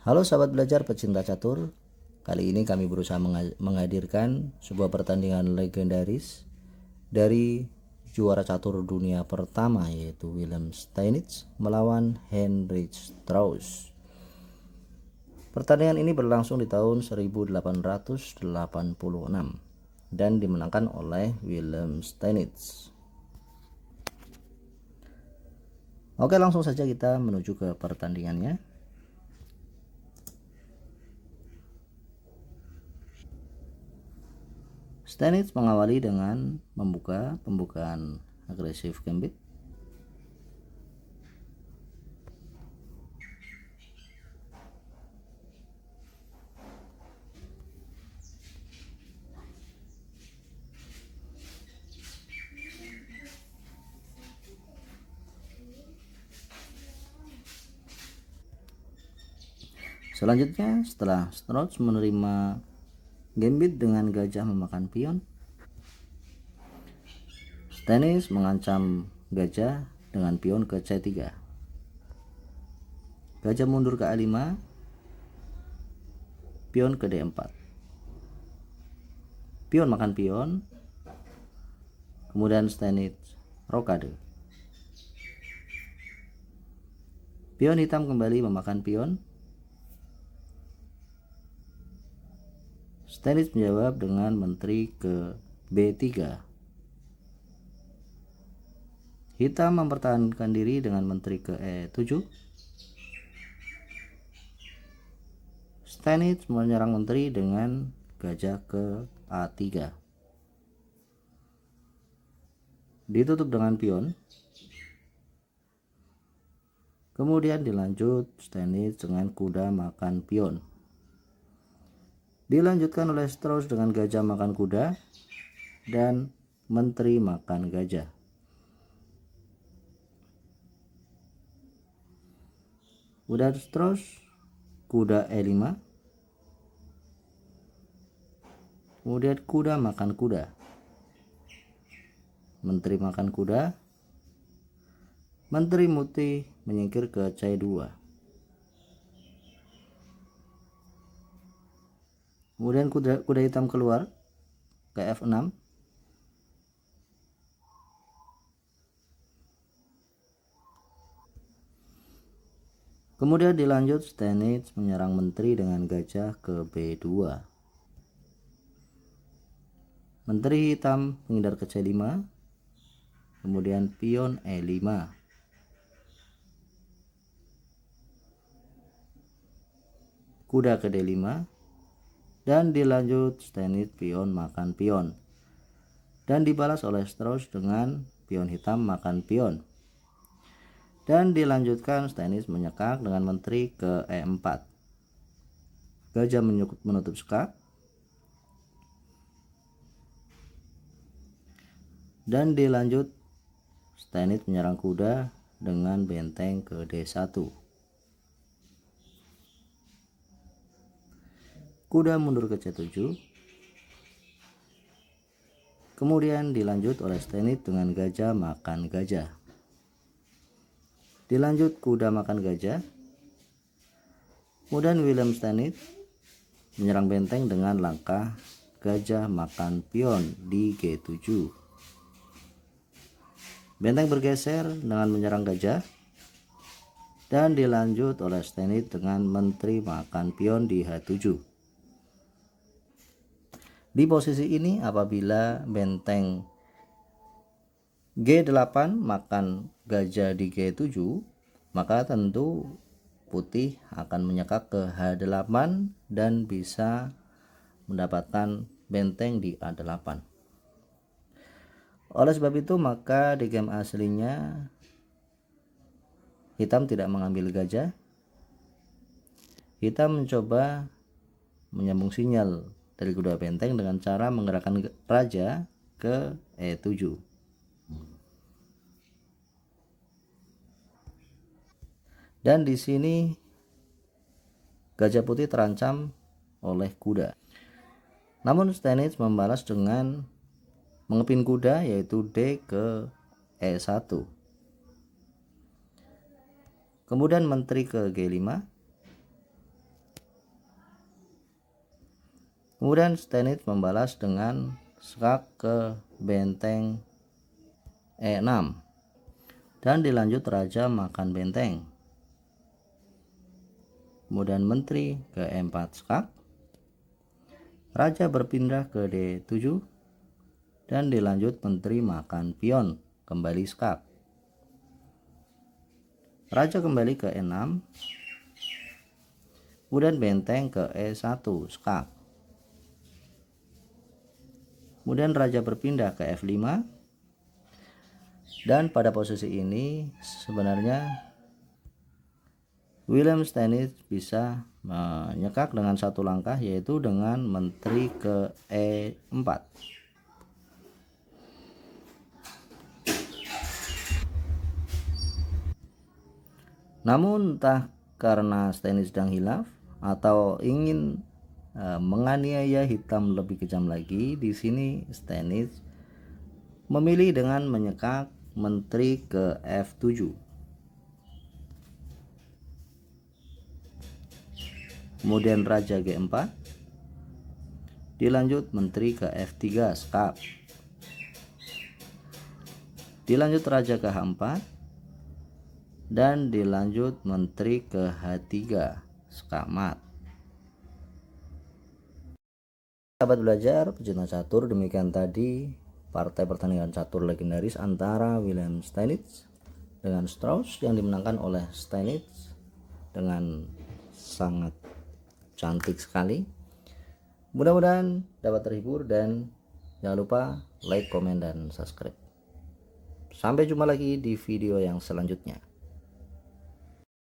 Halo sahabat belajar pecinta catur. Kali ini kami berusaha menghadirkan sebuah pertandingan legendaris dari juara catur dunia pertama, yaitu Wilhelm Steinitz melawan Heinrich Strauss. Pertandingan ini berlangsung di tahun 1886 dan dimenangkan oleh Wilhelm Steinitz. Oke, langsung saja kita menuju ke pertandingannya. Steinitz mengawali dengan membuka pembukaan agresif gambit. Selanjutnya, setelah Strauss menerima gambit dengan gajah memakan pion, Steinitz mengancam gajah dengan pion ke C3. Gajah mundur ke A5, pion ke D4. Pion makan pion, kemudian Steinitz rokade. Pion hitam kembali memakan pion. Steinitz menjawab dengan menteri ke B3. Hitam mempertahankan diri dengan menteri ke E7. Steinitz menyerang menteri dengan gajah ke A3. Ditutup dengan pion. Kemudian dilanjut Steinitz dengan kuda makan pion. Dilanjutkan oleh Strauss dengan gajah makan kuda dan menteri makan gajah. Kuda Strauss, kuda E5, kemudian kuda makan kuda, menteri makan kuda, menteri putih menyingkir ke C2. Kemudian kuda hitam keluar ke F6. Kemudian dilanjut Steinitz menyerang menteri dengan gajah ke B2. Menteri hitam menghindar ke C5. Kemudian pion E5. Kuda ke D5. Dan dilanjut Steinitz pion makan pion. Dan dibalas oleh Strauss dengan pion hitam makan pion. Dan dilanjutkan Steinitz menyekak dengan menteri ke E4. Gajah menutup sekak. Dan dilanjut Steinitz menyerang kuda dengan benteng ke D1. Kuda mundur ke C7. Kemudian dilanjut oleh Steinitz dengan gajah makan gajah. Dilanjut kuda makan gajah. Kemudian Wilhelm Steinitz menyerang benteng dengan langkah gajah makan pion di G7. Benteng bergeser dengan menyerang gajah. Dan dilanjut oleh Steinitz dengan menteri makan pion di H7. Di posisi ini apabila benteng G8 makan gajah di G7, maka tentu putih akan menyekak ke H8 dan bisa mendapatkan benteng di A8. Oleh sebab itu maka di game aslinya hitam tidak mengambil gajah. Hitam mencoba menyambung sinyal dari kedua benteng dengan cara menggerakkan raja ke E7. Dan di sini gajah putih terancam oleh kuda. Namun Steinitz membalas dengan mengepin kuda, yaitu D ke E1. Kemudian menteri ke G5. Kemudian Stannis membalas dengan skak ke benteng E6 dan dilanjut raja makan benteng. Kemudian menteri ke E4 skak, raja berpindah ke D7 dan dilanjut menteri makan pion kembali skak. Raja kembali ke E6, kemudian benteng ke E1 skak. Kemudian raja berpindah ke F5, dan pada posisi ini sebenarnya William Stannis bisa menyekak dengan satu langkah, yaitu dengan menteri ke E4. Namun entah karena Stannis sedang hilaf atau ingin menganiaya hitam lebih kejam lagi, di sini Stannis memilih dengan menyekak menteri ke F7. Kemudian raja G4, dilanjut menteri ke F3 skak, dilanjut raja ke H4, dan dilanjut menteri ke H3 skak mat. Sahabat belajar pecinta catur, demikian tadi partai pertandingan catur legendaris antara William Stannis dengan Strauss yang dimenangkan oleh Stannis dengan sangat cantik sekali. Mudah-mudahan dapat terhibur dan jangan lupa like, komen, dan subscribe. Sampai jumpa lagi di video yang selanjutnya.